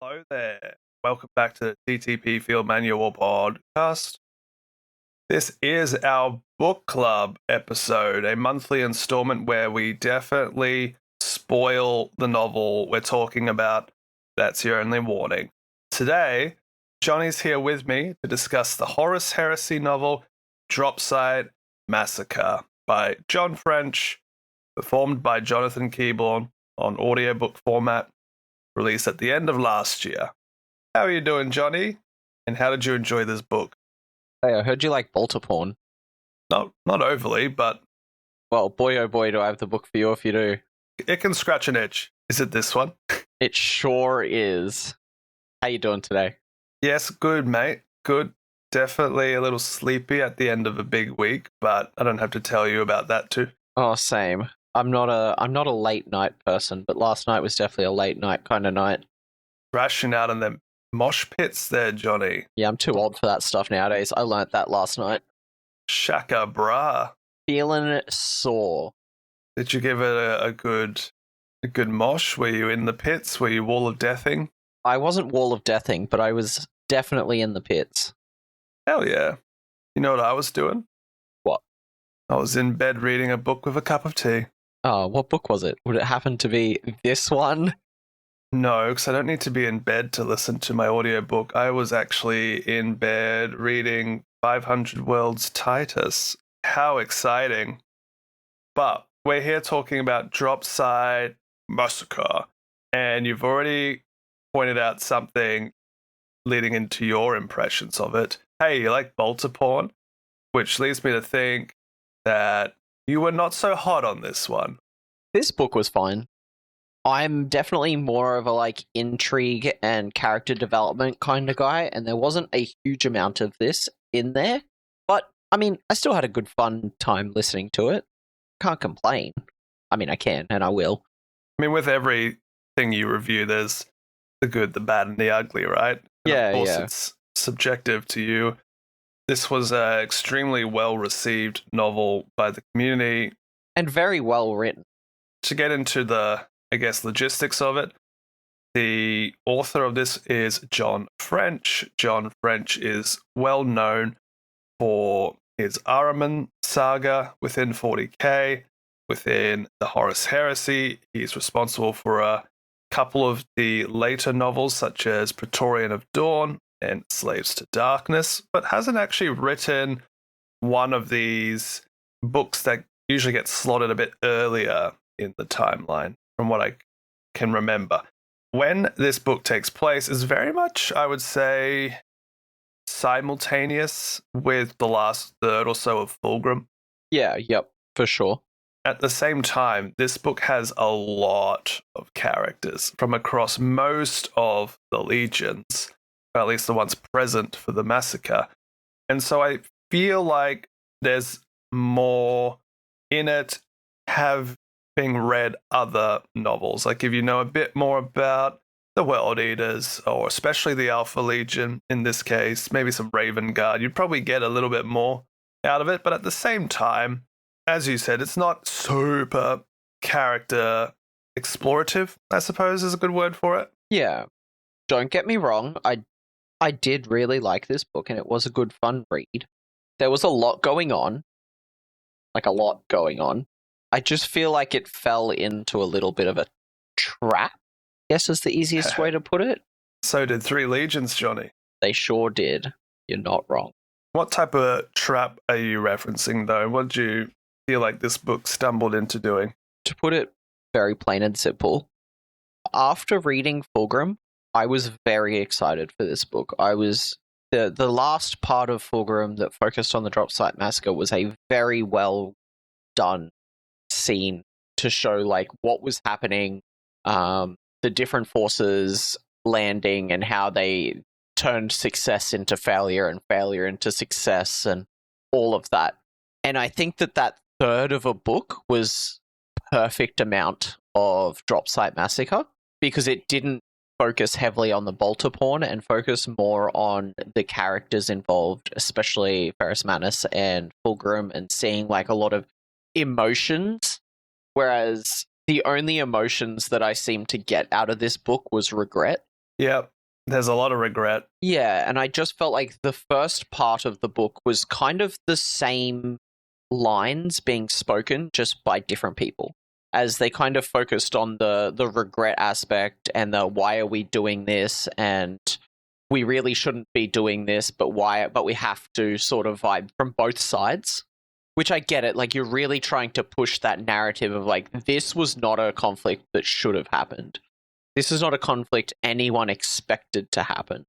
Hello there. Welcome back to the TTP Field Manual podcast. This is our book club episode, a monthly installment where we definitely spoil the novel we're talking about. That's your only warning. Today, Jonny's here with me to discuss the Horus Heresy novel Dropsite Massacre by John French, performed by Jonathan Keeble on audiobook format, released at the end of last year. How are you doing, Jonny? And how did you enjoy this book? Hey, I heard you like bolter porn. Not overly, but Well, boy oh boy, do I have the book for you if you do. it can scratch an itch. Is it this one? It sure is. How you doing today? Yes, good, mate. Good. Definitely a little sleepy at the end of a big week, but I don't have to tell you about that too. Oh, same. I'm not a late night person, but last night was definitely a late night kind of night. Thrashing out in them mosh pits there, Jonny. Yeah, I'm too old for that stuff nowadays. I learnt that last night. Shaka bra. Feeling sore. Did you give it a good mosh? Were you in the pits? Were you wall of deathing? I wasn't wall of deathing, but I was definitely in the pits. Hell yeah. You know what I was doing? What? I was in bed reading a book with a cup of tea. Oh, what book was it? Would it happen to be this one? No, because I don't need to be in bed to listen to my audiobook. I was actually in bed reading 500 Worlds Titus. How exciting. But we're here talking about Dropsite Massacre, and you've already pointed out something leading into your impressions of it. Hey, you like bolter porn? Which leads me to think that you were not so hot on this one. This book was fine. I'm definitely more of a intrigue and character development kind of guy, and there wasn't a huge amount of this in there. But I mean, I still had a good fun time listening to it. Can't complain. I mean, I can and I will. I mean, with everything you review, there's the good, the bad, and the ugly, right? And Yeah, of course, yeah. it's subjective to you. This was an extremely well-received novel by the community. And very well written. To get into the, I guess, logistics of it, the author of this is John French. John French is well known for his Ahriman saga within 40k. Within the Horus Heresy, he's responsible for a couple of the later novels, such as Praetorian of Dawn and Slaves to Darkness, but hasn't actually written one of these books that usually gets slotted a bit earlier in the timeline, from what I can remember. When this book takes place is very much, I would say, simultaneous with the last third or so of Fulgrim. Yeah, yep, for sure. At the same time, this book has a lot of characters from across most of the legions, or at least the ones present for the massacre. And so I feel like there's more in it, having read other novels. Like if you know a bit more about the World Eaters, or especially the Alpha Legion in this case, maybe some Raven Guard, you'd probably get a little bit more out of it. But at the same time, as you said, it's not super character explorative, I suppose is a good word for it. Yeah. Don't get me wrong, I did really like this book, and it was a good fun read. There was a lot going on. I just feel like it fell into a little bit of a trap, I guess is the easiest way to put it. So did Three Legions, Jonny. They sure did. You're not wrong. What type of trap are you referencing, though? What did you feel like this book stumbled into doing? To put it very plain and simple, after reading Fulgrim, I was very excited for this book. I was the last part of Fulgrim that focused on the Dropsite Massacre was a very well done scene to show what was happening, the different forces landing and how they turned success into failure and failure into success and all of that. And I think that third of a book was perfect amount of Dropsite Massacre because it didn't focus heavily on the bolter porn and focus more on the characters involved, especially Ferrus Manus and Fulgrim, and seeing a lot of emotions, whereas the only emotions that I seemed to get out of this book was regret. Yep. There's a lot of regret. Yeah, and I just felt like the first part of the book was kind of the same lines being spoken, just by different people, as they kind of focused on the regret aspect and the why are we doing this, and we really shouldn't be doing this, but we have to sort of vibe from both sides. Which I get it, like you're really trying to push that narrative of like, this was not a conflict that should have happened. This is not a conflict anyone expected to happen.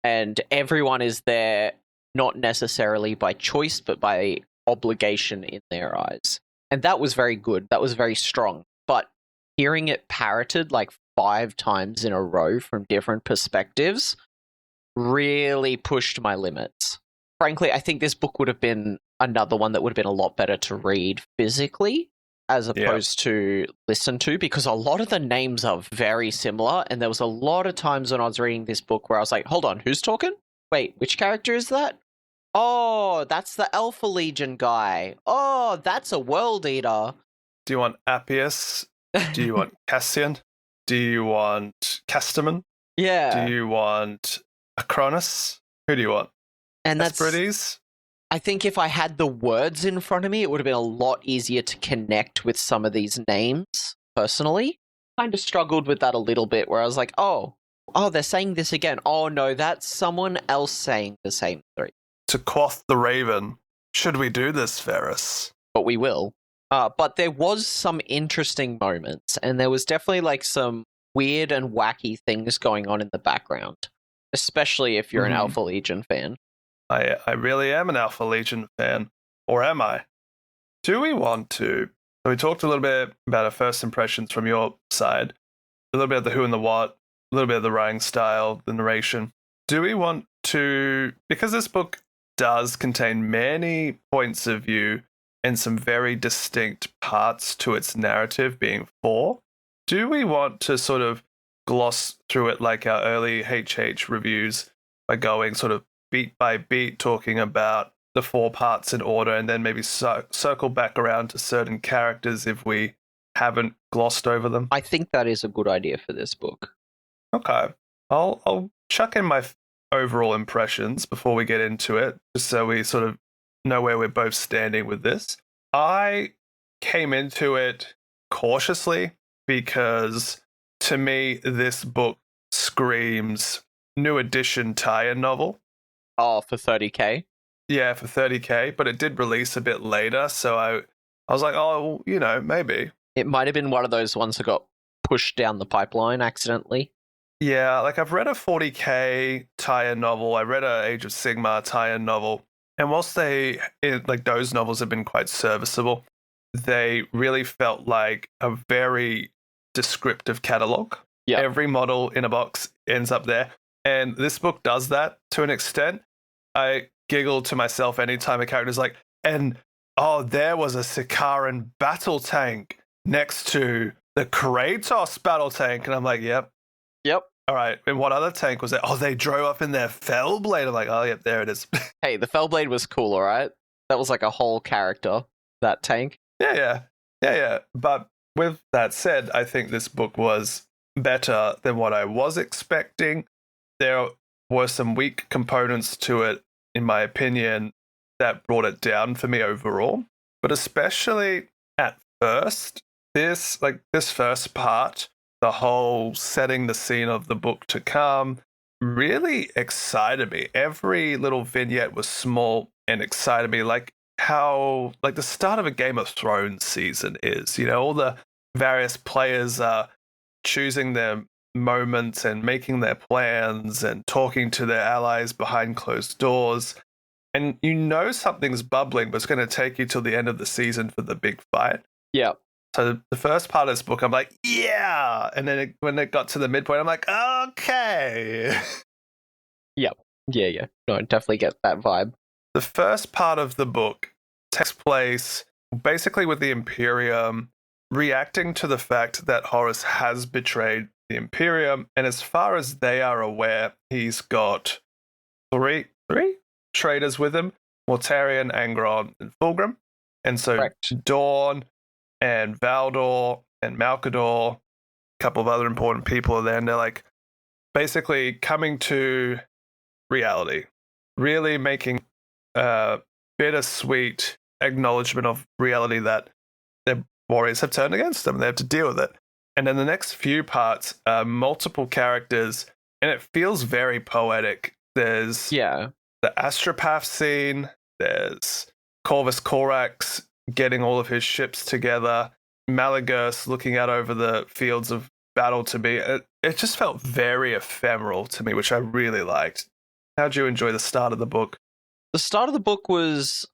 And everyone is there not necessarily by choice, but by obligation in their eyes. And that was very good. That was very strong. But hearing it parroted like 5 times in a row from different perspectives really pushed my limits. Frankly, I think this book would have been another one that would have been a lot better to read physically as opposed to listen to, because a lot of the names are very similar, and there was a lot of times when I was reading this book where I was like, hold on, who's talking? Wait, which character is that? Oh, that's the Alpha Legion guy. Oh, that's a World Eater. Do you want Appius? Do you want Cassian? Do you want Castaman? Yeah. Do you want Acronis? Who do you want? And that's Astartes? I think if I had the words in front of me, it would have been a lot easier to connect with some of these names personally. Kind of struggled with that a little bit, where I was like, oh, they're saying this again. Oh, no, that's someone else saying the same thing. To quoth the raven, should we do this, Ferris? But we will. But there was some interesting moments, and there was definitely like some weird and wacky things going on in the background, especially if you're an Alpha Legion fan. I really am an Alpha Legion fan. Or am I? Do we want to? So we talked a little bit about our first impressions from your side, a little bit of the who and the what, a little bit of the writing style, the narration. Do we want to, because this book does contain many points of view and some very distinct parts to its narrative being 4, do we want to sort of gloss through it like our early HH reviews by going sort of beat by beat, talking about the 4 parts in order, and then maybe circle back around to certain characters if we haven't glossed over them? I think that is a good idea for this book. Okay. I'll chuck in my overall impressions before we get into it, just so we sort of know where we're both standing with this. I came into it cautiously because, to me, this book screams new edition tie-in novel. Oh, for 30k? Yeah, for 30k, but it did release a bit later, so I was like, oh, you know, maybe. It might have been one of those ones that got pushed down the pipeline accidentally. Yeah, like I've read a 40k tie-in novel, I read a Age of Sigmar tie-in novel, and whilst those novels have been quite serviceable, they really felt like a very descriptive catalogue. Yeah. Every model in a box ends up there, and this book does that to an extent. I giggle to myself anytime a character's like, and there was a Sikaran battle tank next to the Kratos battle tank, and I'm like, yep. All right, and what other tank was it? Oh, they drove up in their Fellblade. I'm like, oh, yep, there it is. Hey, the Fellblade was cool, all right? That was like a whole character, that tank. Yeah. But with that said, I think this book was better than what I was expecting. There were some weak components to it, in my opinion, that brought it down for me overall. But especially at first, this first part, the whole setting the scene of the book to come, really excited me. Every little vignette was small and excited me, like how the start of a Game of Thrones season is. You know, all the various players are choosing their moments and making their plans and talking to their allies behind closed doors. And you know something's bubbling, but it's going to take you till the end of the season for the big fight. Yeah. So the first part of this book, I'm like, yeah. And then when it got to the midpoint, I'm like, okay. Yep. Yeah. No, I definitely get that vibe. The first part of the book takes place basically with the Imperium reacting to the fact that Horus has betrayed the Imperium. And as far as they are aware, he's got three traitors with him, Mortarion, Angron, and Fulgrim. And so Correct. Dawn and Valdor and Malkador, a couple of other important people are there, and they're like, basically coming to reality, really making a bittersweet acknowledgement of reality that their warriors have turned against them. They have to deal with it. And in the next few parts, multiple characters, and it feels very poetic. There's the Astropath scene, there's Corvus Corax getting all of his ships together, Malagos looking out over the fields of battle to be. It just felt very ephemeral to me, which I really liked. How'd you enjoy the start of the book? The start of the book was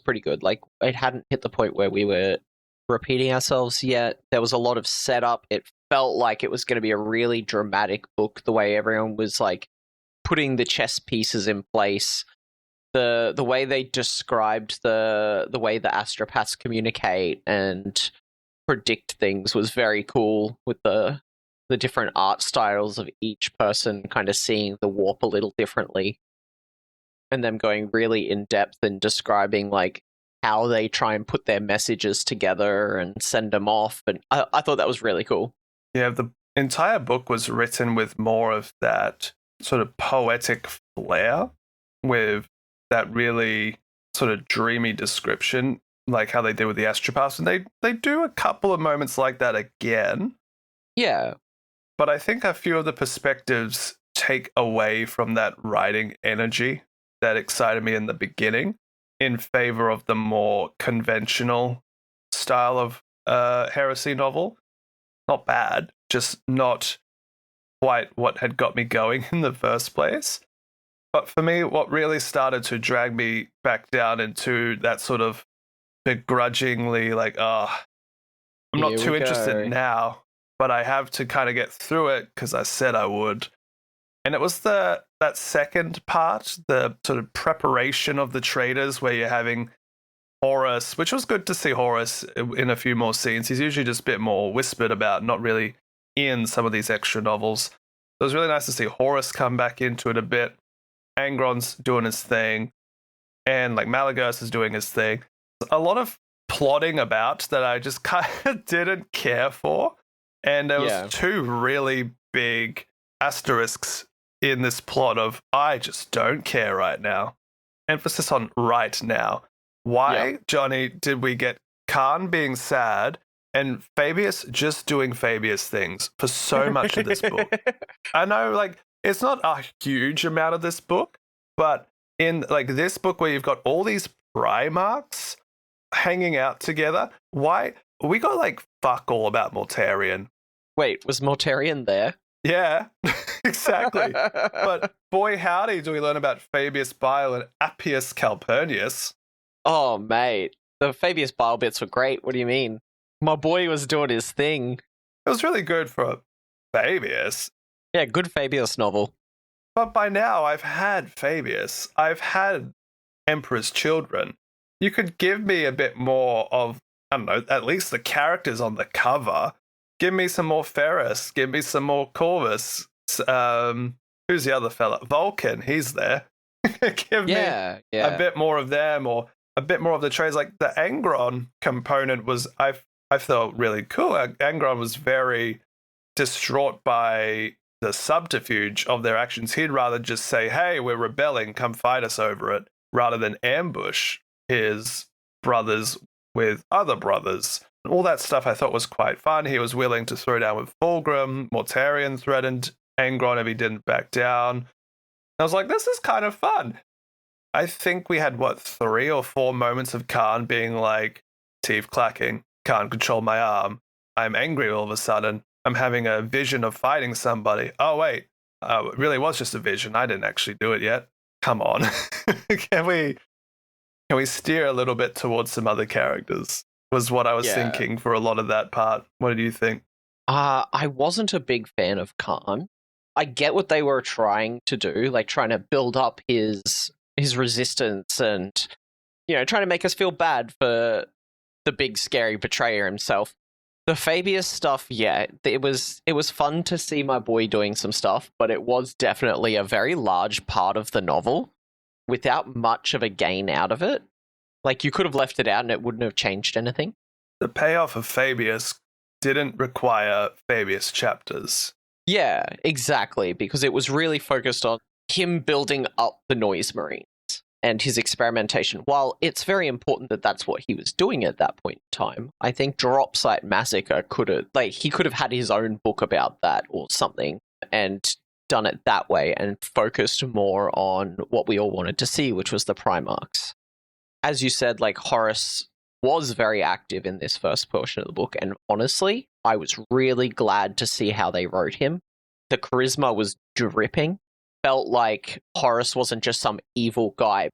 pretty good. Like, it hadn't hit the point where we were repeating ourselves yet. There was a lot of setup. It felt like it was going to be a really dramatic book, the way everyone was like putting the chess pieces in place. The way they described the way the astropaths communicate and predict things was very cool, with the different art styles of each person kind of seeing the warp a little differently, and them going really in depth and describing like how they try and put their messages together and send them off. And I thought that was really cool. Yeah, the entire book was written with more of that sort of poetic flair, with that really sort of dreamy description, like how they did with the astropaths. And they do a couple of moments like that again. Yeah. But I think a few of the perspectives take away from that writing energy that excited me in the beginning, in favor of the more conventional style of heresy novel. Not bad, just not quite what had got me going in the first place. But for me, what really started to drag me back down into that sort of begrudgingly, like, I'm not too interested now, but I have to kind of get through it because I said I would. And it was that second part, the sort of preparation of the traitors, where you're having Horus, which was good to see Horus in a few more scenes. He's usually just a bit more whispered about, not really in some of these extra novels. So it was really nice to see Horus come back into it a bit. Angron's doing his thing, and like Malagos is doing his thing. A lot of plotting about that I just kind of didn't care for. And there was two really big asterisks in this plot of, I just don't care right now. Emphasis on right now. Why, Jonny, did we get Khan being sad and Fabius just doing Fabius things for so much of this book? I know, like, it's not a huge amount of this book, but in like this book where you've got all these Primarchs hanging out together, why? We got like fuck all about Mortarion. Wait, was Mortarion there? Yeah, exactly. But boy howdy do we learn about Fabius Bile and Appius Calpurnius. Oh, mate. The Fabius Bile bits were great. What do you mean? My boy was doing his thing. It was really good for Fabius. Yeah, good Fabius novel. But by now, I've had Fabius. I've had Emperor's Children. You could give me a bit more of, I don't know, at least the characters on the cover. Give me some more Ferris. Give me some more Corvus. Who's the other fella? Vulcan, he's there. Give me a bit more of them, or a bit more of the trades. Like the Angron component was, I felt really cool. Angron was very distraught by the subterfuge of their actions. He'd rather just say, hey, we're rebelling, come fight us over it, rather than ambush his brothers with other brothers. All that stuff I thought was quite fun. He was willing to throw down with Fulgrim. Mortarion threatened Angron if he didn't back down. I was like, this is kind of fun. I think we had, 3 or 4 moments of Khan being like, teeth clacking, can't control my arm, I'm angry all of a sudden, I'm having a vision of fighting somebody. Oh, wait, it really was just a vision. I didn't actually do it yet. Come on. Can we steer a little bit towards some other characters? Was what I was thinking for a lot of that part. What did you think? I wasn't a big fan of Khan. I get what they were trying to do, like trying to build up his resistance and, trying to make us feel bad for the big scary betrayer himself. The Fabius stuff, it was fun to see my boy doing some stuff, but it was definitely a very large part of the novel without much of a gain out of it. Like, you could have left it out and it wouldn't have changed anything. The payoff of Fabius didn't require Fabius chapters. Yeah, exactly, because it was really focused on him building up the Noise Marines and his experimentation. While it's very important that that's what he was doing at that point in time, I think Dropsite Massacre he could have had his own book about that or something and done it that way and focused more on what we all wanted to see, which was the Primarchs. As you said, like, Horus was very active in this first portion of the book, and honestly, I was really glad to see how they wrote him. The charisma was dripping. Felt like Horus wasn't just some evil guy.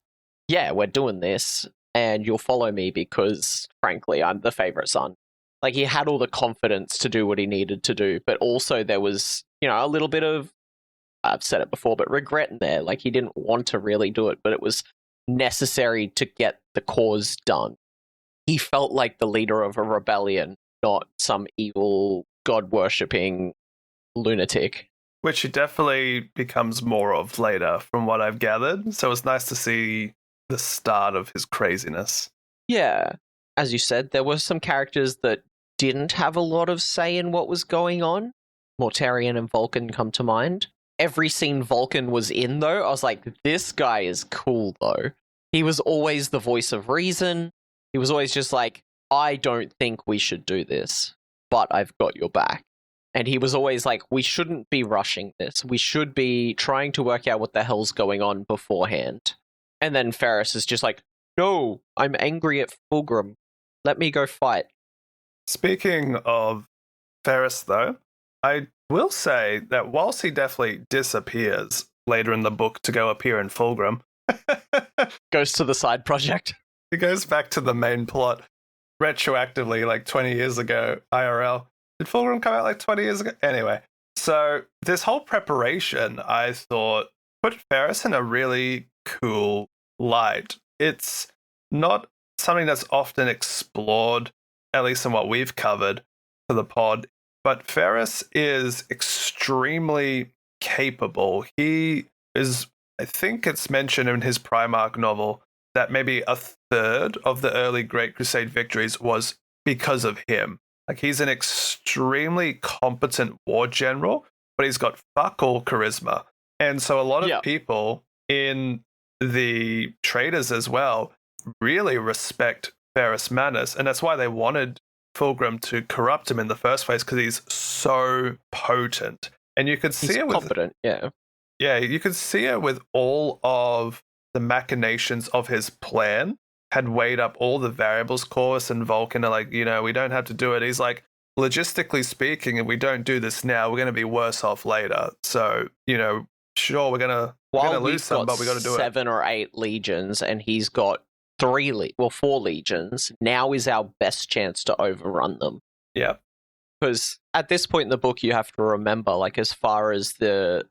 Yeah, we're doing this, and you'll follow me because, frankly, I'm the favorite son. Like, he had all the confidence to do what he needed to do, but also there was, a little bit of, I've said it before, but regret in there. Like, he didn't want to really do it, but it was necessary to get the cause done. He felt like the leader of a rebellion, not some evil, god-worshipping lunatic. Which he definitely becomes more of later, from what I've gathered. So it's nice to see the start of his craziness. Yeah. As you said, there were some characters that didn't have a lot of say in what was going on. Mortarion and Vulcan come to mind. Every scene Vulcan was in, though, I was like, this guy is cool, though. He was always the voice of reason. He was always just like, I don't think we should do this, but I've got your back. And he was always like, we shouldn't be rushing this. We should be trying to work out what the hell's going on beforehand. And then Ferris is just like, no, I'm angry at Fulgrim. Let me go fight. Speaking of Ferris, though, I will say that whilst he definitely disappears later in the book to go appear in Fulgrim, goes to the side project. He goes back to the main plot retroactively, like 20 years ago, IRL. Did Fulgrim come out like 20 years ago? Anyway, so this whole preparation, I thought, put Ferris in a really cool light. It's not something that's often explored, at least in what we've covered for the pod, but Ferris is extremely capable. He is, I think it's mentioned in his Primarch novel, that maybe a third of the early Great Crusade victories was because of him. Like, he's an extremely competent war general, but he's got fuck all charisma. And so a lot of people in the traitors as well really respect Ferris Manus, and that's why they wanted Fulgrim to corrupt him in the first place, because he's so potent. And you could see competent, yeah, you could see it with all of the machinations of his plan had weighed up all the variables. Corvus and Vulcan are like, we don't have to do it. He's like, logistically speaking, if we don't do this now, we're going to be worse off later. So, sure, we're going to lose some, but we got to do 7 or 8 legions, and he's got 4 legions. Now is our best chance to overrun them. Yeah. Because at this point in the book, you have to remember, like, as far as the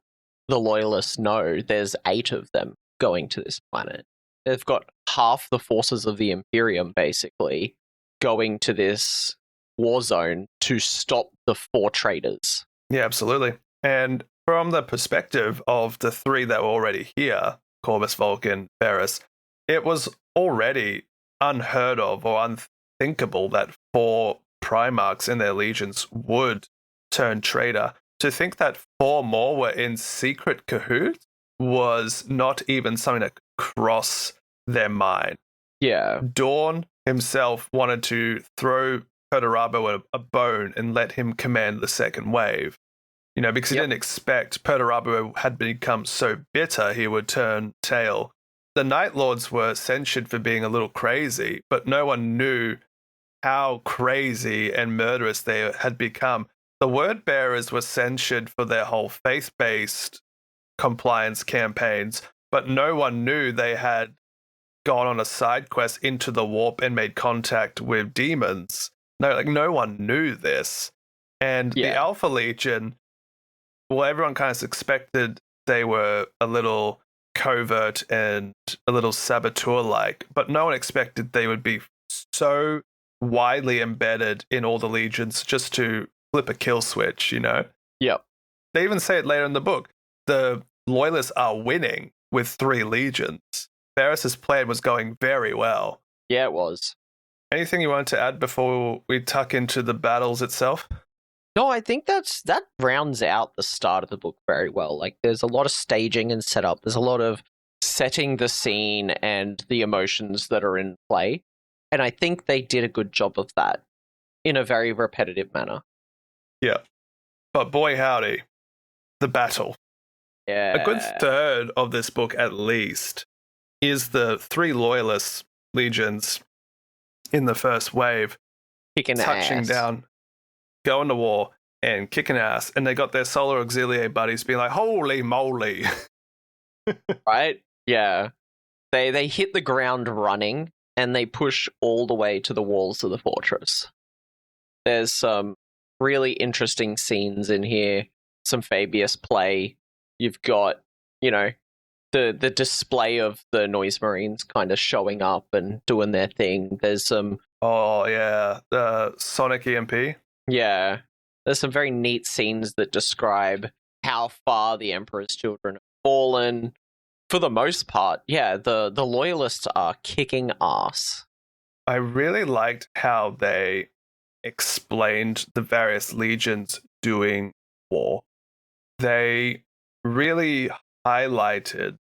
loyalists know, there's 8 of them going to this planet. They've got half the forces of the Imperium, basically, going to this war zone to stop the 4 traitors. Yeah, absolutely. And from the perspective of the 3 that were already here, Corvus, Vulcan, Ferris, it was already unheard of or unthinkable that 4 Primarchs in their legions would turn traitor. To think that 4 more were in secret cahoots was not even something that could cross their mind. Yeah. Dawn himself wanted to throw Perturabo a bone and let him command the second wave. Because he didn't expect Perturabo had become so bitter he would turn tail. The Night Lords were censured for being a little crazy, but no one knew how crazy and murderous they had become. The Word Bearers were censured for their whole faith-based compliance campaigns, but no one knew they had gone on a side quest into the warp and made contact with demons. No one knew this. And the Alpha Legion, well, everyone kind of expected they were a little covert and a little saboteur-like, but no one expected they would be so widely embedded in all the legions just to flip a kill switch, Yep. They even say it later in the book. The loyalists are winning with 3 legions. Ferris's plan was going very well. Yeah, it was. Anything you wanted to add before we tuck into the battles itself? No, I think that rounds out the start of the book very well. Like, there's a lot of staging and setup. There's a lot of setting the scene and the emotions that are in play. And I think they did a good job of that in a very repetitive manner. Yeah. But boy howdy, the battle. Yeah. A good third of this book, at least, is the 3 loyalist legions in the first wave Kicking touching ass. down, going to war, and kicking ass. And they got their Solar Auxiliary buddies being like, holy moly. Right? Yeah. They hit the ground running, and they push all the way to the walls of the fortress. There's some really interesting scenes in here, some Fabius play. You've got, the display of the Noise Marines kind of showing up and doing their thing. There's some... Oh, yeah. The Sonic EMP. Yeah. There's some very neat scenes that describe how far the Emperor's children have fallen. For the most part, yeah, the loyalists are kicking ass. I really liked how they explained the various legions doing war. They really highlighted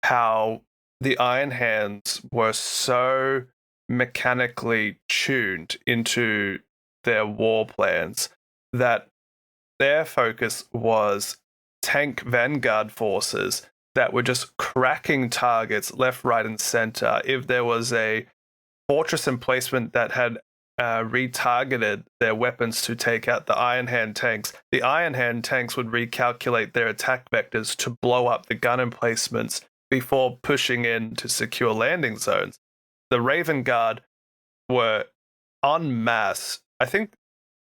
how the Iron Hands were so mechanically tuned into their war plans that their focus was tank vanguard forces that were just cracking targets left, right, and center. If there was a fortress emplacement that had retargeted their weapons to take out the Iron Hand tanks, the Iron Hand tanks would recalculate their attack vectors to blow up the gun emplacements before pushing in to secure landing zones. The Raven Guard were en masse. I think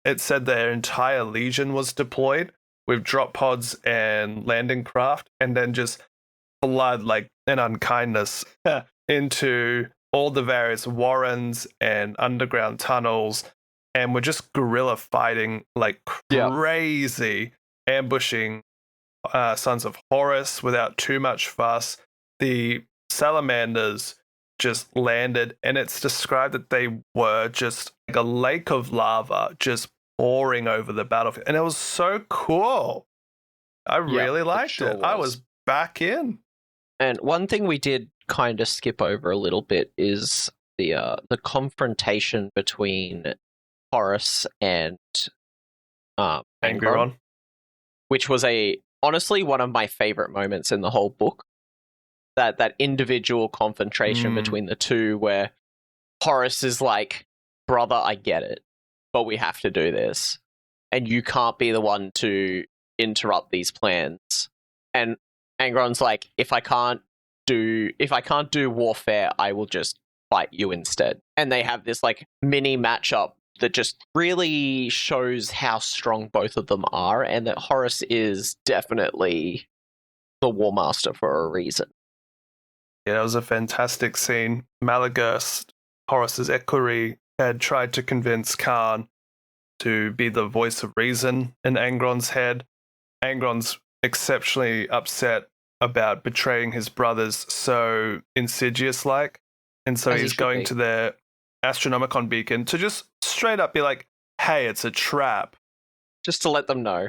it said their entire legion was deployed with drop pods and landing craft, and then just flood like an unkindness into all the various warrens and underground tunnels, and we're just guerrilla fighting like crazy, ambushing Sons of Horus without too much fuss. The salamanders just landed, and it's described that they were just like a lake of lava just pouring over the battlefield, and it was so cool. I really liked it. I was back in. And one thing we did kind of skip over a little bit is the confrontation between Horus and Angron, which was honestly one of my favorite moments in the whole book. That individual confrontation between the two, where Horus is like, brother, I get it, but we have to do this, and you can't be the one to interrupt these plans. And Angron's like, if I can't do warfare, I will just fight you instead. And they have this like mini matchup that just really shows how strong both of them are, and that Horus is definitely the War Master for a reason. Yeah, it was a fantastic scene. Malagurst, Horus's equerry, had tried to convince Khan to be the voice of reason in Angron's head. Angron's exceptionally upset about betraying his brothers so insidious-like, and so he's going to their Astronomicon beacon to just straight up be like, hey, it's a trap. Just to let them know.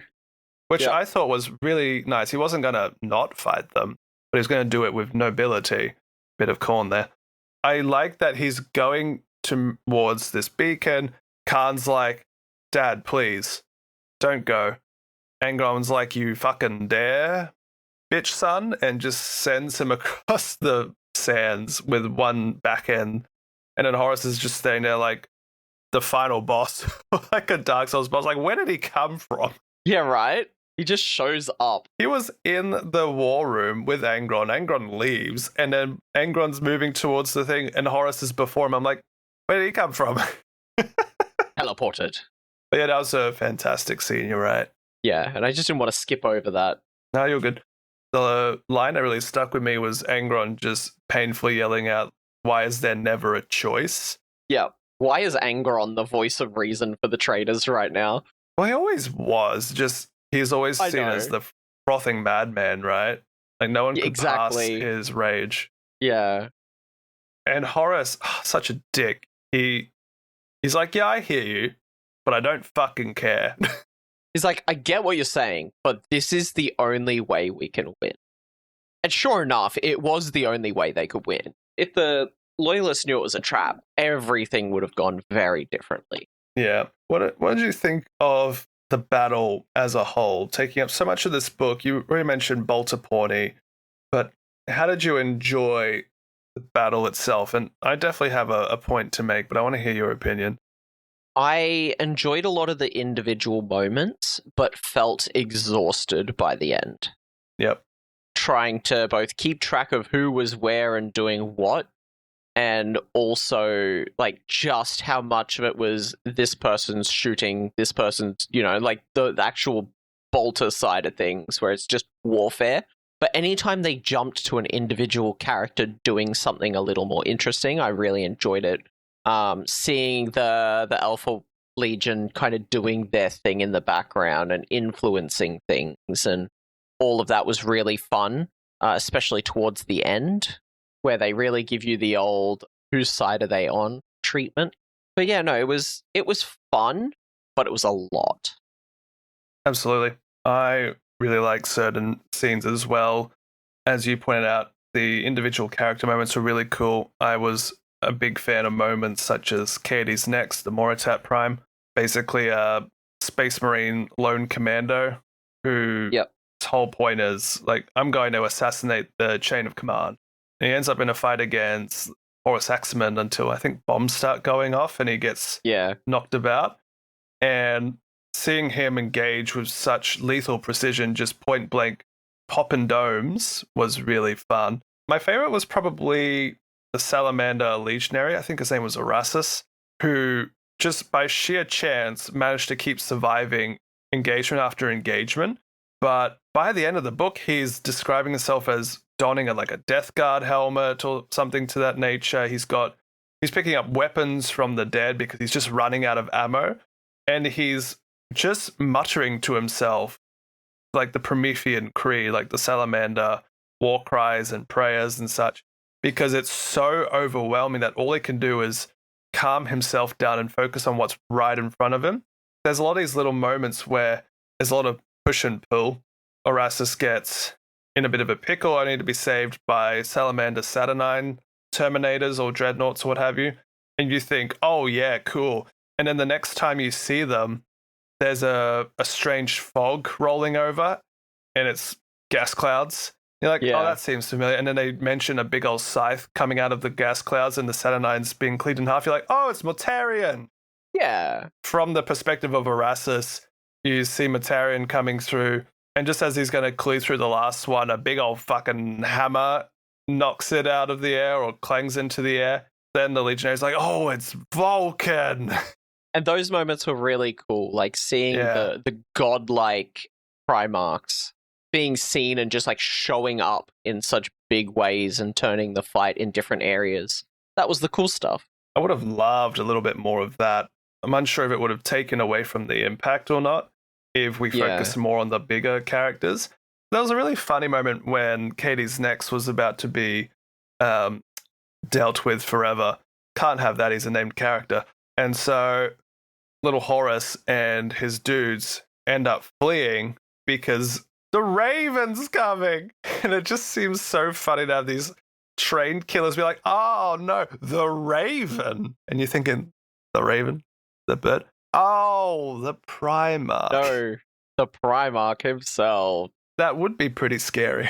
Which I thought was really nice. He wasn't going to not fight them, but he's going to do it with nobility. Bit of corn there. I like that he's going towards this beacon. Khan's like, Dad, please, don't go. Angron's like, you fucking dare, bitch son, and just sends him across the sands with one back end. And then Horus is just staying there like the final boss, like a Dark Souls boss. Like, where did he come from? Yeah, right? He just shows up. He was in the war room with Angron. Angron leaves, and then Angron's moving towards the thing, and Horus is before him. I'm like, where did he come from? Teleported. But yeah, that was a fantastic scene, you're right. Yeah, and I just didn't want to skip over that. No, you're good. The line that really stuck with me was Angron just painfully yelling out, why is there never a choice? Yeah. Why is Angron the voice of reason for the traitors right now? Well, he always was. Just, he's always seen as the frothing madman, right? Like, no one could pass his rage. Yeah. And Horus, such a dick. He's like, yeah, I hear you, but I don't fucking care. He's like, I get what you're saying, but this is the only way we can win. And sure enough, it was the only way they could win. If the loyalists knew it was a trap, everything would have gone very differently. Yeah. What did you think of the battle as a whole, taking up so much of this book? You already mentioned Bolter Pawnee, but how did you enjoy the battle itself? And I definitely have a point to make, but I want to hear your opinion. I enjoyed a lot of the individual moments, but felt exhausted by the end. Yep. Trying to both keep track of who was where and doing what, and also like just how much of it was this person's shooting, this person's, like the actual bolter side of things where it's just warfare. But anytime they jumped to an individual character doing something a little more interesting, I really enjoyed it. Seeing the Alpha Legion kind of doing their thing in the background and influencing things, and all of that was really fun, especially towards the end, where they really give you the old "whose side are they on" treatment. But yeah, no, it was fun, but it was a lot. Absolutely. I really like certain scenes as well. As you pointed out, the individual character moments were really cool. I was a big fan of moments such as Katie's Next, the Moritat Prime, basically a Space Marine lone commando who his whole point is like, I'm going to assassinate the chain of command. And he ends up in a fight against Horus Heresy until I think bombs start going off and he gets knocked about. And seeing him engage with such lethal precision, just point blank popping domes, was really fun. My favorite was probably the Salamander Legionary, I think his name was Erassus, who just by sheer chance managed to keep surviving engagement after engagement. But by the end of the book, he's describing himself as donning a Death Guard helmet or something to that nature. He's picking up weapons from the dead because he's just running out of ammo. And he's just muttering to himself like the Promethean Creed, like the Salamander war cries and prayers and such, because it's so overwhelming that all he can do is calm himself down and focus on what's right in front of him. There's a lot of these little moments where there's a lot of push and pull. Erassus gets in a bit of a pickle, only to be saved by Salamander Saturnine Terminators or Dreadnoughts or what have you. And you think, oh yeah, cool. And then the next time you see them, there's a strange fog rolling over and it's gas clouds. You're like, oh, that seems familiar. And then they mention a big old scythe coming out of the gas clouds and the Saturnines being cleaved in half. You're like, oh, it's Mortarion. Yeah. From the perspective of Erassus, you see Mortarion coming through. And just as he's going to cleave through the last one, a big old fucking hammer knocks it out of the air or clangs into the air. Then the Legionary's like, oh, it's Vulcan. And those moments were really cool, like seeing the godlike Primarchs being seen and just like showing up in such big ways and turning the fight in different areas. That was the cool stuff. I would have loved a little bit more of that. I'm unsure if it would have taken away from the impact or not if we focused more on the bigger characters. There was a really funny moment when Katie's Next was about to be dealt with forever. Can't have that, he's a named character. And so little Horus and his dudes end up fleeing because the Raven's coming. And it just seems so funny to have these trained killers be like, oh no, the Raven. And you're thinking, the Raven? The bird? Oh, the Primarch. No, the Primarch himself. That would be pretty scary.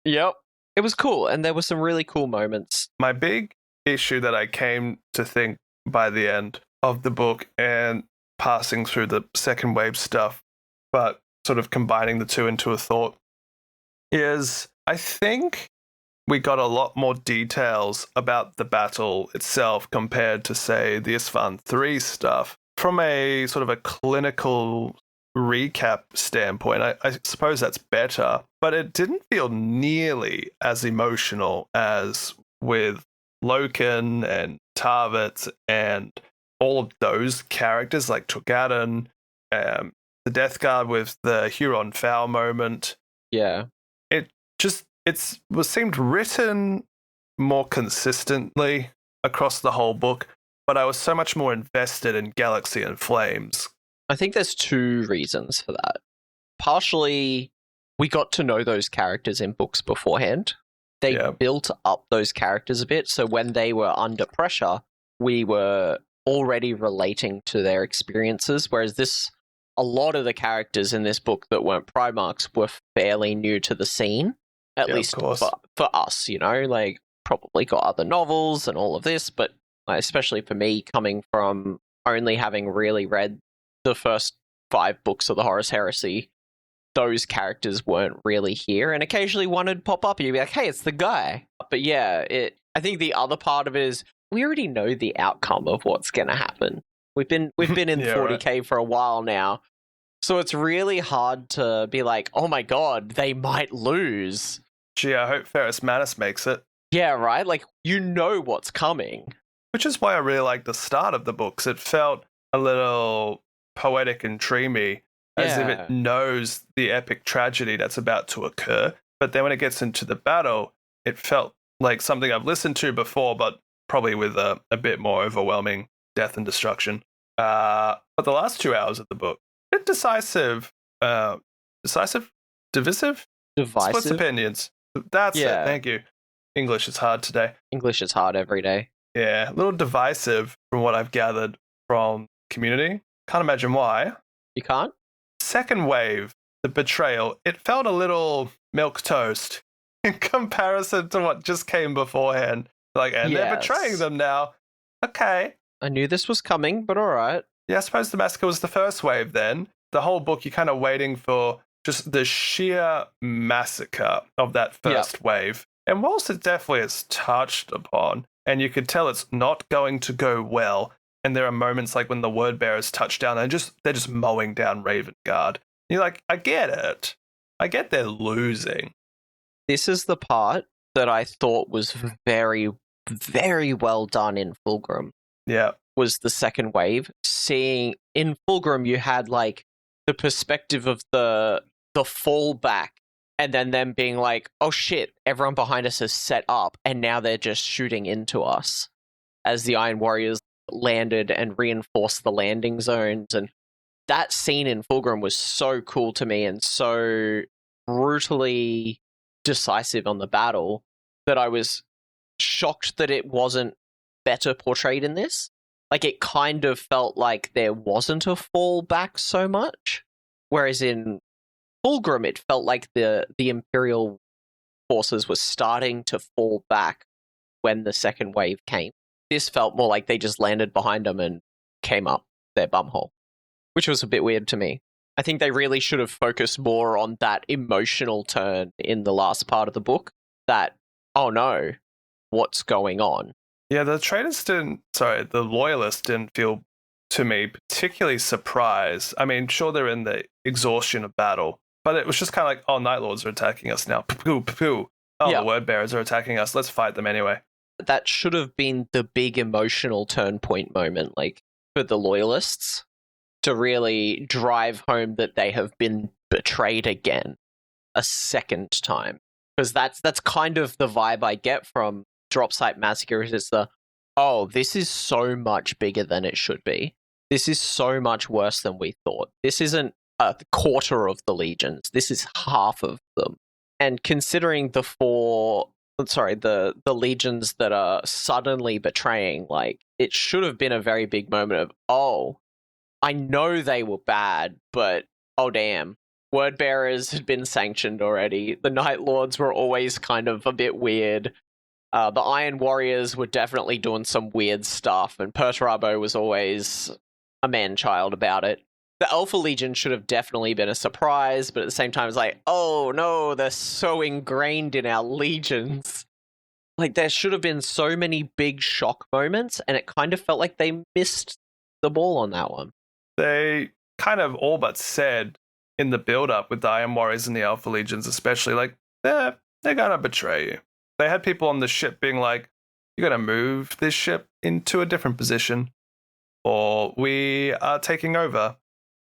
Yep. It was cool, and there were some really cool moments. My big issue that I came to think by the end of the book and passing through the second wave stuff, but sort of combining the two into a thought, is I think we got a lot more details about the battle itself compared to, say, the Isfahan 3 stuff. From a sort of a clinical recap standpoint, I suppose that's better, but it didn't feel nearly as emotional as with Loken and Tarvitz and all of those characters like Turgadan, the Death Guard with the Huron Foul moment. Yeah. It seemed written more consistently across the whole book, but I was so much more invested in Galaxy and Flames I think there's two reasons for that. Partially, we got to know those characters in books beforehand. They built up those characters a bit, so when they were under pressure, we were already relating to their experiences, whereas a lot of the characters in this book that weren't Primarchs were fairly new to the scene, at least for us, like probably got other novels and all of this, but especially for me, coming from only having really read the first 5 books of the Horus Heresy, those characters weren't really here, and occasionally one would pop up and you'd be like, hey, it's the guy. But yeah, I think the other part of it is we already know the outcome of what's going to happen. We've been in 40k for a while now, so it's really hard to be like, oh my god, they might lose. Gee, I hope Ferrus Manus makes it. Yeah, right? Like, you know what's coming. Which is why I really like the start of the books. It felt a little poetic and dreamy, as if it knows the epic tragedy that's about to occur. But then when it gets into the battle, it felt like something I've listened to before, but probably with a bit more overwhelming death and destruction. But the last 2 hours of the book, a bit decisive, divisive? Splits opinions. That's it, thank you. English is hard today. English is hard every day. Yeah, a little divisive from what I've gathered from community. Can't imagine why. You can't? Second wave, the betrayal, it felt a little milquetoast in comparison to what just came beforehand. They're betraying them now. Okay. I knew this was coming, but all right. Yeah, I suppose the massacre was the first wave then. The whole book, you're kind of waiting for just the sheer massacre of that first wave. And whilst it definitely is touched upon, and you could tell it's not going to go well, and there are moments like when the word bearers touch down and they're just mowing down Raven Guard. You're like, I get it. I get they're losing. This is the part that I thought was very, very well done in Fulgrim. Yeah. Was the second wave. Seeing in Fulgrim, you had like the perspective of the fallback, and then them being like, oh shit, everyone behind us is set up, and now they're just shooting into us as the Iron Warriors landed and reinforced the landing zones. And that scene in Fulgrim was so cool to me and so brutally decisive on the battle that I was shocked that it wasn't better portrayed in this. Like, it kind of felt like there wasn't a fallback so much, whereas in Fulgrim it felt like the Imperial forces were starting to fall back when the second wave came. This felt more like they just landed behind them and came up their bumhole, which was a bit weird to me. I think they really should have focused more on that emotional turn in the last part of the book, that, oh no, what's going on? Yeah, the loyalists didn't feel, to me, particularly surprised. I mean, sure, they're in the exhaustion of battle, but it was just kind of like, oh, Night Lords are attacking us now. Poo, poo, poo. Oh, the word bearers are attacking us. Let's fight them anyway. That should have been the big emotional turn point moment, like, for the loyalists to really drive home that they have been betrayed again a second time. Because that's kind of the vibe I get from Dropsite Massacre. Is this is so much bigger than it should be. This is so much worse than we thought. This isn't a quarter of the legions. This is half of them. And considering the legions that are suddenly betraying, like, it should have been a very big moment of, oh, I know they were bad, but oh damn, word bearers had been sanctioned already. The Night Lords were always kind of a bit weird. The Iron Warriors were definitely doing some weird stuff, and Perturabo was always a man-child about it. The Alpha Legion should have definitely been a surprise, but at the same time, it's like, oh no, they're so ingrained in our legions. Like, there should have been so many big shock moments, and it kind of felt like they missed the ball on that one. They kind of all but said in the build-up with the Iron Warriors and the Alpha Legions especially, like, they're gonna betray you. They had people on the ship being like, you're gonna move this ship into a different position, or we are taking over.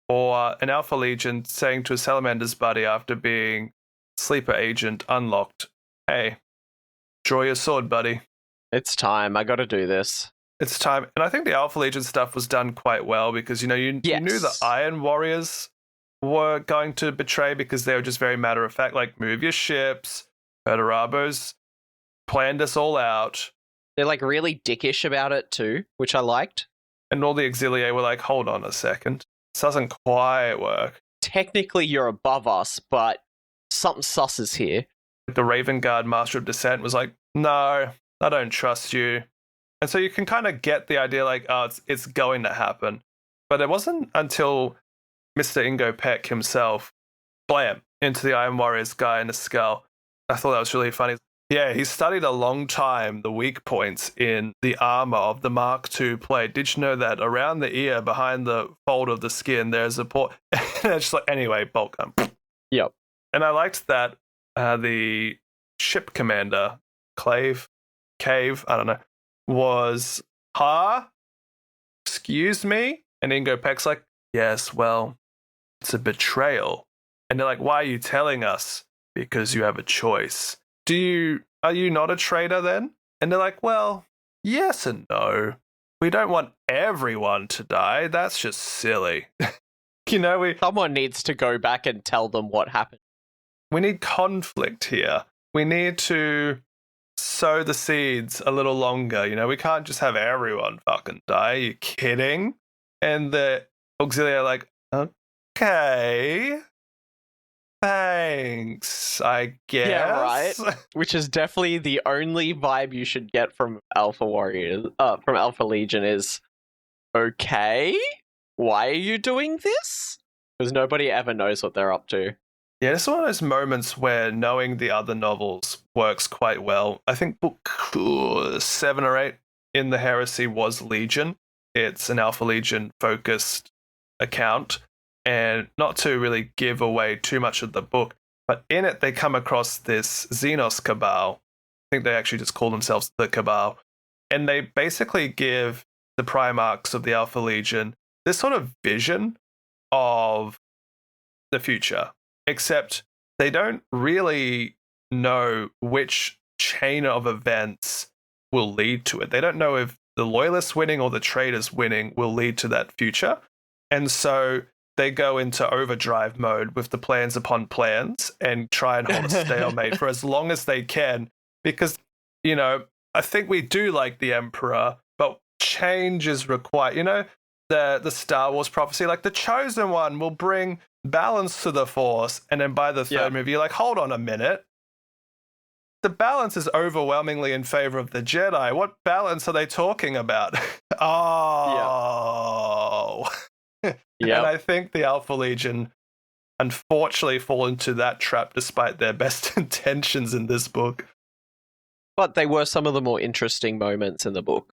Or an Alpha Legion saying to a Salamander's buddy after being sleeper agent unlocked, hey, draw your sword, buddy. It's time. I gotta do this. it's time. And I think the Alpha Legion stuff was done quite well because, you knew the Iron Warriors were going to betray because they were just very matter of fact, like, move your ships. Perturabos planned us all out. They're really dickish about it too, which I liked. And all the Auxiliae were like, hold on a second. This doesn't quite work. Technically, you're above us, but something sus is here. The Raven Guard Master of Descent was like, no, I don't trust you. And so you can kind of get the idea like, oh, it's going to happen. But it wasn't until Mr. Ingo Peck himself, blam, into the Iron Warriors guy in the skull. I thought that was really funny. Yeah, he studied a long time the weak points in the armor of the Mark II plate. Did you know that around the ear, behind the fold of the skin, there's a port? And it's just like, anyway, bolt gun. Yep. And I liked that the ship commander, Cave, I don't know, was, excuse me? And Ingo Peck's like, yes, well, it's a betrayal. And they're like, why are you telling us? Because you have a choice. Are you not a traitor then? And they're like, well, yes and no. We don't want everyone to die. That's just silly. Someone needs to go back and tell them what happened. We need conflict here. We need to sow the seeds a little longer. We can't just have everyone fucking die. Are you kidding? And the Auxiliary are like, okay. Thanks, I guess. Yeah, right. Which is definitely the only vibe you should get from Alpha Warriors, from Alpha Legion is, okay, why are you doing this? Because nobody ever knows what they're up to. Yeah, it's one of those moments where knowing the other novels works quite well. I think book 7 or 8 in the Heresy was Legion. It's an Alpha Legion focused account. And not to really give away too much of the book, but in it they come across this Xenos Cabal. I think they actually just call themselves the Cabal. And they basically give the Primarchs of the Alpha Legion this sort of vision of the future. Except they don't really know which chain of events will lead to it. They don't know if the loyalists winning or the traitors winning will lead to that future. And so they go into overdrive mode with the plans upon plans and try and hold a stalemate for as long as they can. Because, I think we do like the Emperor, but change is required. The Star Wars prophecy, like the Chosen One will bring balance to the Force. And then by the third movie, you're like, hold on a minute. The balance is overwhelmingly in favor of the Jedi. What balance are they talking about? Oh. Yeah. And I think the Alpha Legion unfortunately fall into that trap despite their best intentions in this book. But they were some of the more interesting moments in the book.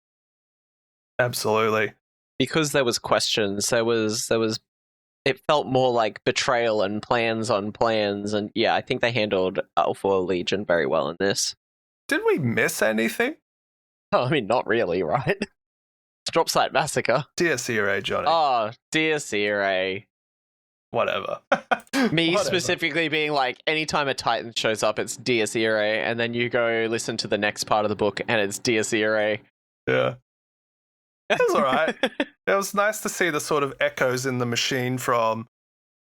Absolutely. Because there was questions, it felt more like betrayal and plans on plans, and yeah, I think they handled Alpha Legion very well in this. Did we miss anything? Oh, I mean, not really, right? Dropsite Massacre. Dies Irae, Jonny. Oh, Dies Irae. Whatever. Me specifically being like, anytime a Titan shows up, it's Dies Irae, and then you go listen to the next part of the book, and it's Dies Irae. Yeah. It was alright. It was nice to see the sort of echoes in the machine from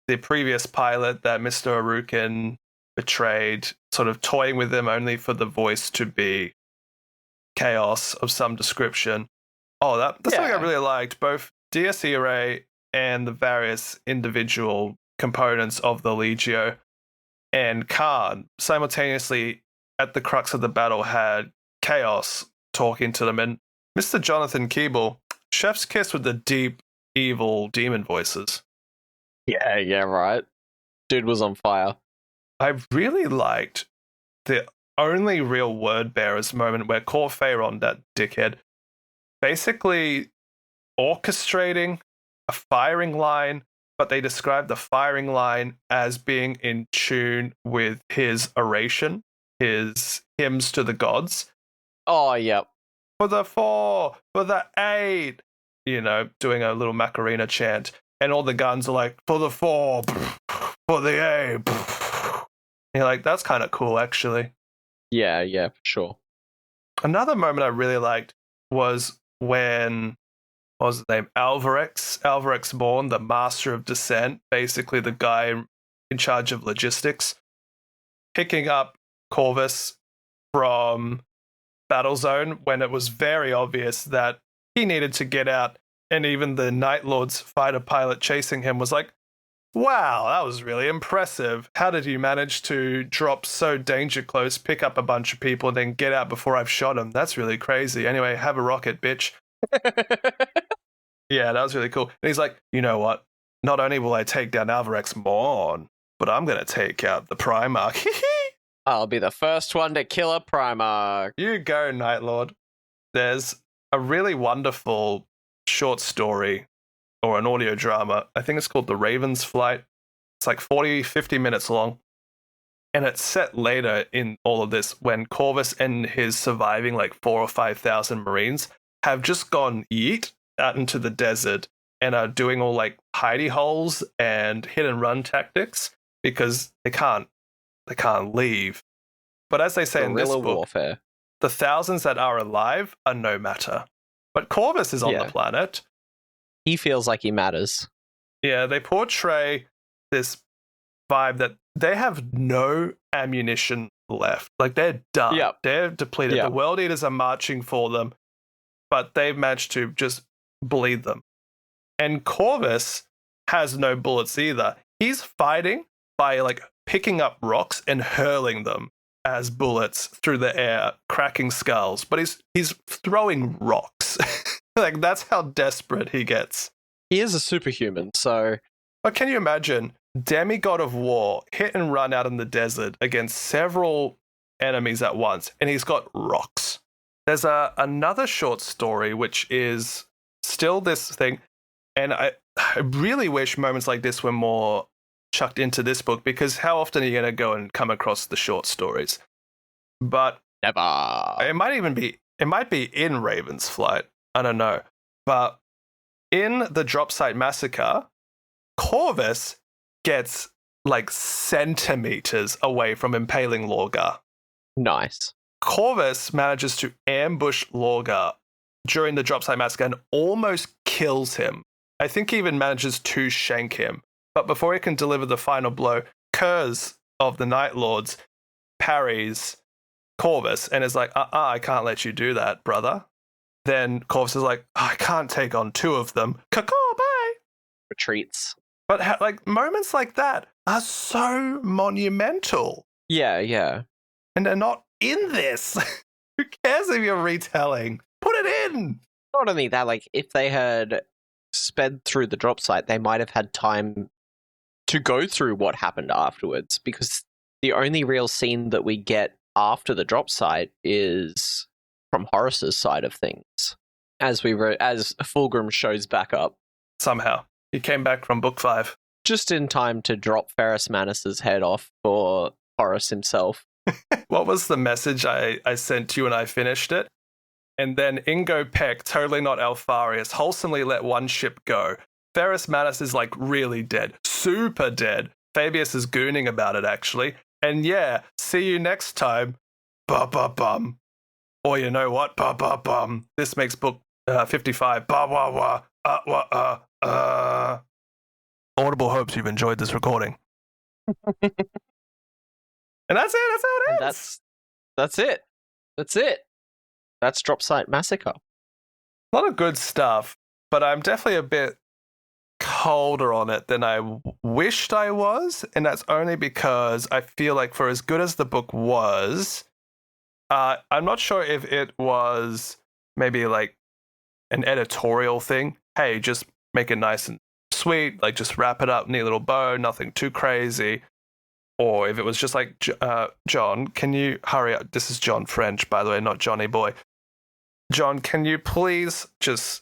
the previous pilot that Mr. Arukin betrayed, sort of toying with them only for the voice to be chaos of some description. Oh, that's something I really liked. Both Dies Irae and the various individual components of the Legio and Khan simultaneously at the crux of the battle had chaos talking to them. And Mr. Jonathan Keeble, chef's kiss with the deep, evil demon voices. Yeah, right. Dude was on fire. I really liked the only real word bearers moment where Cor Phaeron, that dickhead, basically orchestrating a firing line, but they describe the firing line as being in tune with his oration, his hymns to the gods. Oh, yep. For the 4, for the 8, doing a little Macarena chant. And all the guns are like, for the 4, for the 8. And you're like, that's kind of cool, actually. Yeah, for sure. Another moment I really liked was when, what was his name? Alvarex Born, the master of dissent, basically the guy in charge of logistics, picking up Corvus from Battle Zone when it was very obvious that he needed to get out, and even the Night Lord's fighter pilot chasing him was like, wow, that was really impressive. How did you manage to drop so danger close, pick up a bunch of people, and then get out before I've shot him? That's really crazy. Anyway, have a rocket, bitch. Yeah, that was really cool. And he's like, you know what? Not only will I take down Alvarex Morn, but I'm going to take out the Primarch. I'll be the first one to kill a Primarch. You go, Night Lord. There's a really wonderful short story or an audio drama. I think it's called The Raven's Flight. It's like 50 minutes long. And it's set later in all of this when Corvus and his surviving like 4,000 or 5,000 Marines have just gone yeet out into the desert and are doing all like hidey holes and hit and run tactics because they can't leave. But as they say in this book, warfare. The thousands that are alive are no matter. But Corvus is on the planet. He feels like he matters. Yeah, they portray this vibe that they have no ammunition left. Like, they're done. Yep. They're depleted. Yep. The World Eaters are marching for them, but they've managed to just bleed them. And Corvus has no bullets either. He's fighting by, like, picking up rocks and hurling them as bullets through the air, cracking skulls. But he's throwing rocks. Like, that's how desperate he gets. He is a superhuman, so... But can you imagine, demigod of war, hit and run out in the desert against several enemies at once, and he's got rocks. There's another short story, which is still this thing, and I really wish moments like this were more chucked into this book, because how often are you going to go and come across the short stories? But never. It might be in Raven's Flight. I don't know. But in the Dropsite Massacre, Corvus gets like centimeters away from impaling Lorgar. Nice. Corvus manages to ambush Lorgar during the Dropsite Massacre and almost kills him. I think he even manages to shank him. But before he can deliver the final blow, Kurz of the Night Lords parries Corvus and is like, I can't let you do that, brother. Then Corvus is like, I can't take on two of them. Caw, bye. Retreats. But like moments like that are so monumental. Yeah. And they're not in this. Who cares if you're retelling? Put it in. Not only that, like if they had sped through the drop site, they might have had time to go through what happened afterwards, because the only real scene that we get after the drop site is from Horus's side of things. As Fulgrim shows back up. Somehow. He came back from book 5. Just in time to drop Ferrus Manus's head off for Horus himself. What was the message I sent to you when I finished it? And then Ingo Peck, totally not Alfarius, wholesomely let one ship go. Ferrus Manus is like really dead. Super dead. Fabius is gooning about it, actually. And yeah, see you next time. Ba-ba-bum. Or you know what? Ba-ba-bum. This makes book 55. Ba-wa-wa. Audible hopes you've enjoyed this recording. And that's it. That's how it ends. That's it. That's it. That's Dropsite Massacre. A lot of good stuff, but I'm definitely a bit colder on it than I wished I was, and that's only because I feel like for as good as the book was, I'm not sure if it was maybe like an editorial thing. Hey, just make it nice and sweet, like just wrap it up, neat little bow, nothing too crazy. Or if it was just like, John, can you hurry up? This is John French, by the way, not Johnny Boy. John, can you please just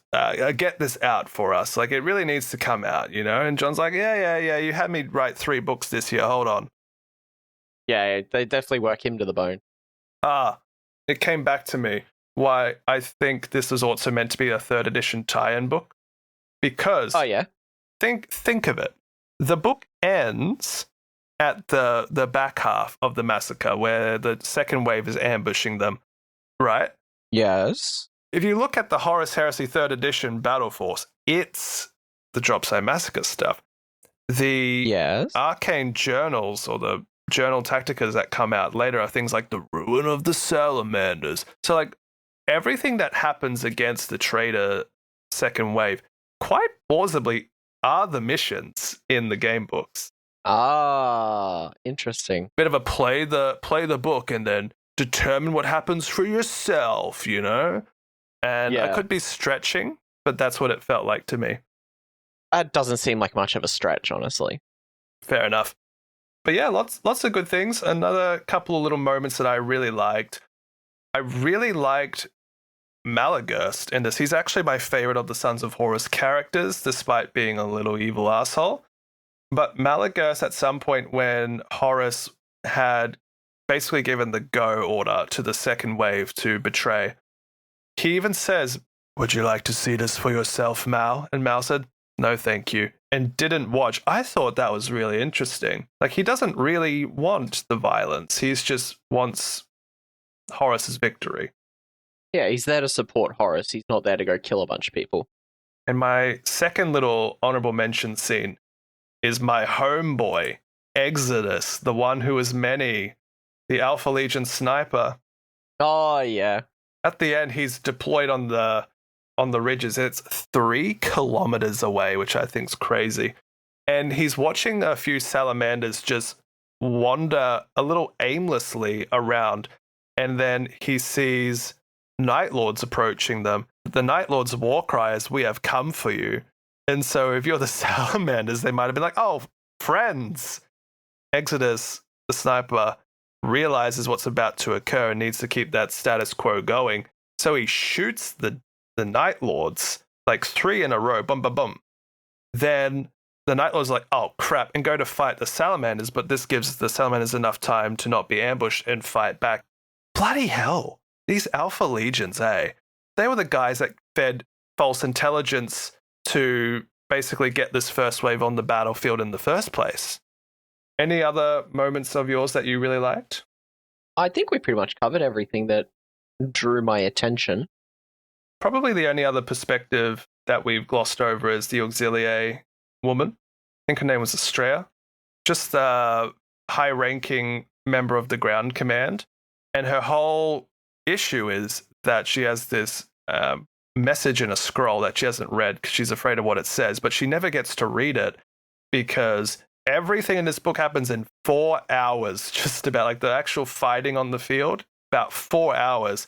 get this out for us? Like, it really needs to come out, you know? And John's like, yeah, you had me write 3 books this year, hold on. Yeah, they definitely work him to the bone. It came back to me why I think this was also meant to be a 3rd edition tie-in book. Because, think of it. The book ends at the back half of the massacre where the second wave is ambushing them, right? Yes. if you look at the Horus Heresy 3rd edition Battle Force, it's the Dropsite Massacre stuff. The Yes. arcane journals or the journal tacticas that come out later are things like the ruin of the salamanders. So like everything that happens against the traitor second wave quite plausibly are the missions in the game books. Ah, interesting. Bit of a play the book and then determine what happens for yourself, you know? And I could be stretching, but that's what it felt like to me. That doesn't seem like much of a stretch, honestly. Fair enough. But yeah, lots of good things. Another couple of little moments that I really liked. I really liked Malagurst in this. He's actually my favorite of the Sons of Horus characters, despite being a little evil asshole. But Malagurst, at some point when Horus had basically given the go order to the second wave to betray, he even says, "Would you like to see this for yourself, Mal?" And Mal said, "No, thank you," and didn't watch. I thought that was really interesting. Like, he doesn't really want the violence. He just wants Horus's victory. Yeah, he's there to support Horus. He's not there to go kill a bunch of people. And my second little honorable mention scene is my homeboy, Exodus, the one who is many, the Alpha Legion sniper. Oh, yeah. At the end, he's deployed on the ridges. It's 3 kilometers away, which I think's crazy. And he's watching a few salamanders just wander a little aimlessly around. And then he sees Night Lords approaching them. The Night Lords' war cry is, "We have come for you." And so if you're the salamanders, they might have been like, "Oh, friends." Exodus, the sniper, realizes what's about to occur and needs to keep that status quo going. So he shoots the Night Lords, like 3 in a row, bum, bum, bum. Then the Night Lords are like, "Oh, crap," and go to fight the salamanders, but this gives the salamanders enough time to not be ambushed and fight back. Bloody hell. These Alpha Legions, eh? They were the guys that fed false intelligence to basically get this first wave on the battlefield in the first place. Any other moments of yours that you really liked? I think we pretty much covered everything that drew my attention. Probably the only other perspective that we've glossed over is the auxiliary woman. I think her name was Estrella. Just a high-ranking member of the ground command. And her whole issue is that she has this message in a scroll that she hasn't read because she's afraid of what it says, but she never gets to read it because everything in this book happens in 4 hours, just about, like the actual fighting on the field, about 4 hours.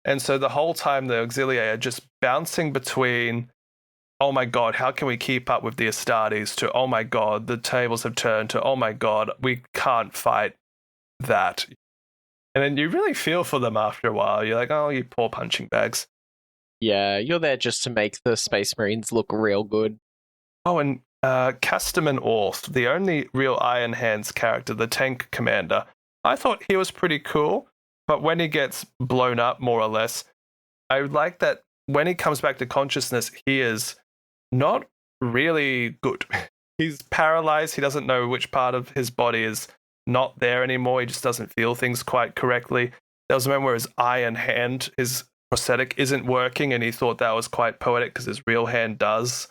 And so the whole time the auxiliary are just bouncing between, "Oh my God, how can we keep up with the Astartes?" to, "Oh my God, the tables have turned," to, "Oh my God, we can't fight that." And then you really feel for them after a while. You're like, "Oh, you poor punching bags." Yeah, you're there just to make the Space Marines look real good. Oh, and Casterman Orth, the only real Iron Hands character, the tank commander, I thought he was pretty cool. But when he gets blown up, more or less, I like that when he comes back to consciousness, he is not really good. He's paralyzed. He doesn't know which part of his body is not there anymore. He just doesn't feel things quite correctly. There was a moment where his iron hand, his prosthetic, isn't working, and he thought that was quite poetic because his real hand does.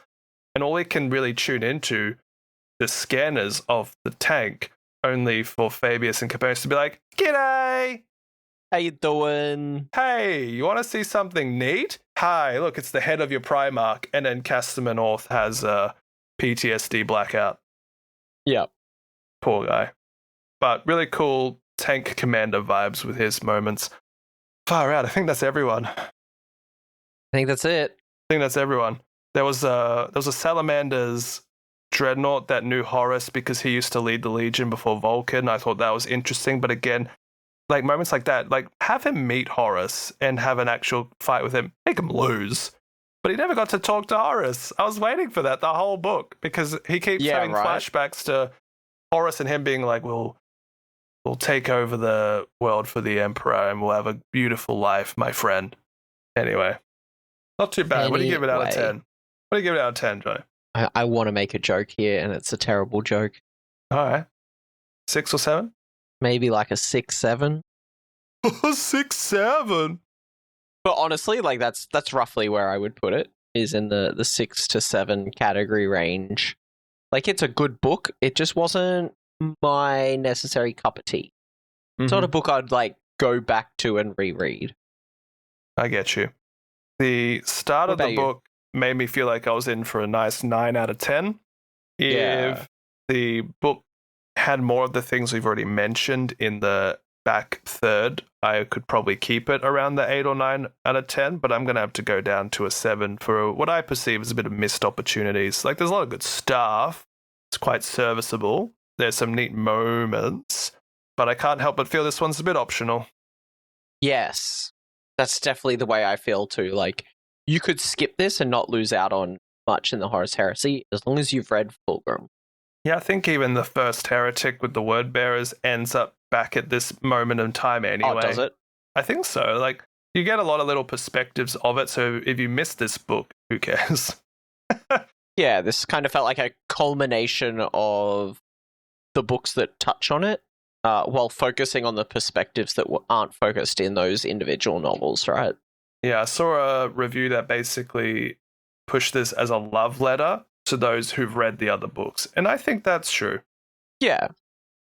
And all he can really tune into the scanners of the tank, only for Fabius and Capanis to be like, "G'day! How you doing? Hey, you want to see something neat? Hi, look, it's the head of your Primarch." And then Casterman Orth has a PTSD blackout. Yeah. Poor guy. But really cool tank commander vibes with his moments. Far out. I think that's everyone. I think that's it. I think that's everyone. There was a Salamander's dreadnought that knew Horus because he used to lead the Legion before Vulcan. I thought that was interesting, but again, like moments like that, like have him meet Horus and have an actual fight with him. Make him lose. But he never got to talk to Horus. I was waiting for that the whole book because he keeps having flashbacks to Horus and him being like, we'll take over the world for the Emperor and we'll have a beautiful life, my friend. Anyway, not too bad. What do you give it out of 10? What do you give it out of 10, Johnny? I want to make a joke here, and it's a terrible joke. All right. 6 or 7? Maybe like a 6, 7. 6, 7? But honestly, like that's roughly where I would put it. Is in the 6 to 7 category range. Like it's a good book. It just wasn't my necessary cup of tea. It's not a book I'd like go back to and reread. I get you. The start of the book made me feel like I was in for a nice 9 out of 10. If the book had more of the things we've already mentioned in the back third, I could probably keep it around the 8 or 9 out of 10, but I'm going to have to go down to a 7 for what I perceive as a bit of missed opportunities. Like, there's a lot of good stuff. It's quite serviceable. There's some neat moments, but I can't help but feel this one's a bit optional. Yes. That's definitely the way I feel too. Like, you could skip this and not lose out on much in the Horus Heresy as long as you've read Fulgrim. Yeah, I think even the first heretic with the word bearers ends up back at this moment in time anyway. Oh, does it? I think so. Like, you get a lot of little perspectives of it, so if you miss this book, who cares? Yeah, this kind of felt like a culmination of the books that touch on it, while focusing on the perspectives that aren't focused in those individual novels, right? Yeah, I saw a review that basically pushed this as a love letter to those who've read the other books, and I think that's true. Yeah.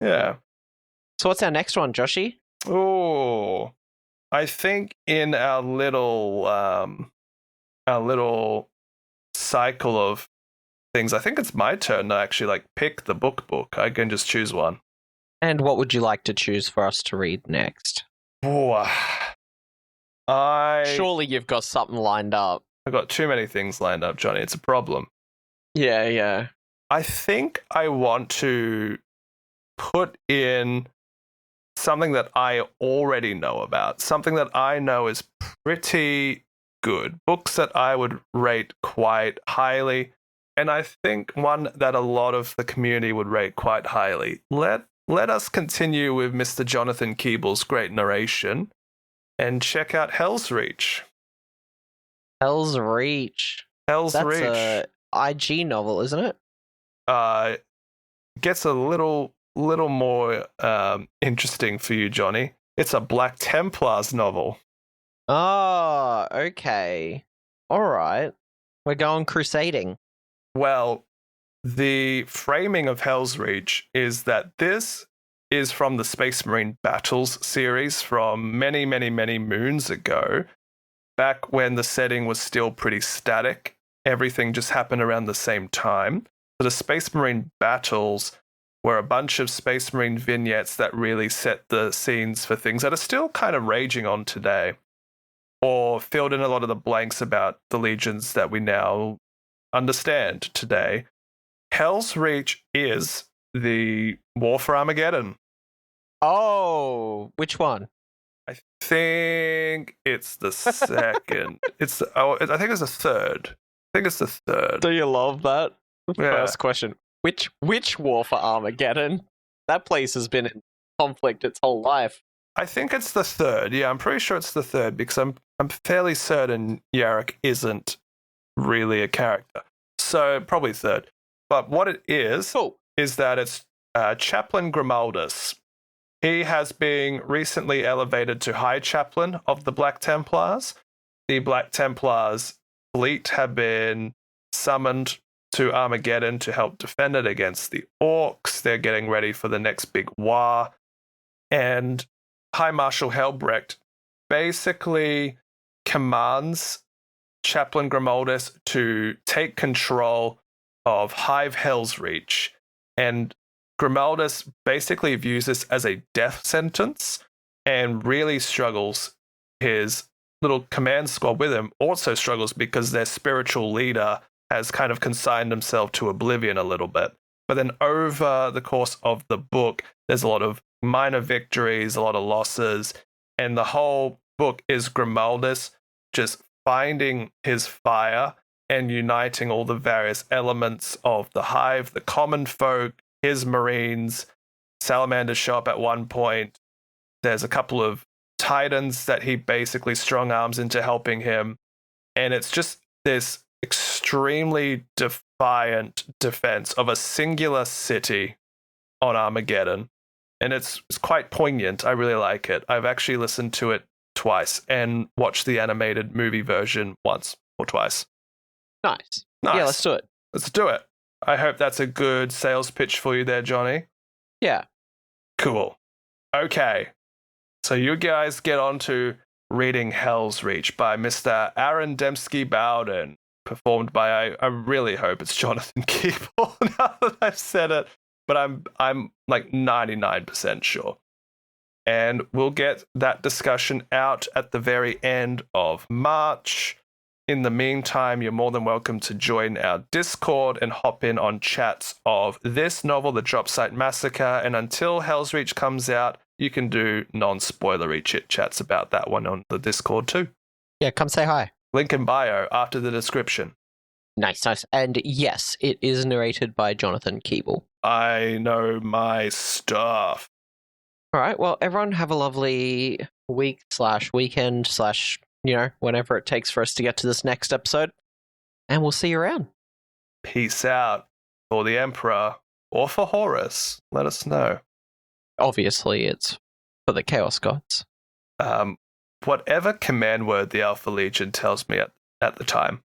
Yeah. So what's our next one, Joshy? Oh, I think in our little cycle of things, I think it's my turn to actually like pick the book. I can just choose one. And what would you like to choose for us to read next? Oh, Surely you've got something lined up. I've got too many things lined up, Johnny. It's a problem. Yeah. I think I want to put in something that I already know about, something that I know is pretty good, books that I would rate quite highly, and I think one that a lot of the community would rate quite highly. Let us continue with Mr. Jonathan Keeble's great narration and check out Helsreach. Helsreach. That's a IG novel, isn't it? Gets a little more interesting for you, Johnny. It's a Black Templars novel. Oh, okay. All right. We're going crusading. Well, the framing of Helsreach is that this is from the Space Marine Battles series from many, many, many moons ago, back when the setting was still pretty static. Everything just happened around the same time. So the Space Marine Battles were a bunch of Space Marine vignettes that really set the scenes for things that are still kind of raging on today, or filled in a lot of the blanks about the legions that we now understand today. Helsreach is the War for Armageddon. Oh, which one? I think it's the second. I think it's the third. Do you love that? Yeah. First question. Which War for Armageddon? That place has been in conflict its whole life. I think it's the third. Yeah, I'm pretty sure it's the third because I'm fairly certain Yarrick isn't really a character. So probably third. But what it is that it's Chaplain Grimaldus. He has been recently elevated to High Chaplain of the Black Templars. The Black Templars fleet have been summoned to Armageddon to help defend it against the Orcs. They're getting ready for the next big war. And High Marshal Helbrecht basically commands Chaplain Grimaldus to take control of Hive Helsreach. And Grimaldus basically views this as a death sentence and really struggles. His little command squad with him also struggles because their spiritual leader has kind of consigned himself to oblivion a little bit. But then over the course of the book, there's a lot of minor victories, a lot of losses, and the whole book is Grimaldus just finding his fire and uniting all the various elements of the Hive, the common folk, his Marines. Salamanders show up at one point. There's a couple of Titans that he basically strong arms into helping him. And it's just this extremely defiant defense of a singular city on Armageddon. And it's quite poignant. I really like it. I've actually listened to it twice and watch the animated movie version once or twice. Nice. Nice. Yeah, let's do it. Let's do it. I hope that's a good sales pitch for you there, Jonny. Yeah. Cool. Okay. So you guys get on to reading Helsreach by Mr. Aaron Dembski-Bowden, performed by, I really hope it's Jonathan Keeble now that I've said it, but I'm like 99% sure. And we'll get that discussion out at the very end of March. In the meantime, you're more than welcome to join our Discord and hop in on chats of this novel, The Dropsite Massacre. And until Helsreach comes out, you can do non-spoilery chit-chats about that one on the Discord too. Yeah, come say hi. Link in bio after the description. Nice. And yes, it is narrated by Jonathan Keeble. I know my stuff. All right, well, everyone have a lovely week/weekend/ whenever it takes for us to get to this next episode. And we'll see you around. Peace out. For the Emperor or for Horus, let us know. Obviously, it's for the Chaos Gods. Whatever command word the Alpha Legion tells me at the time.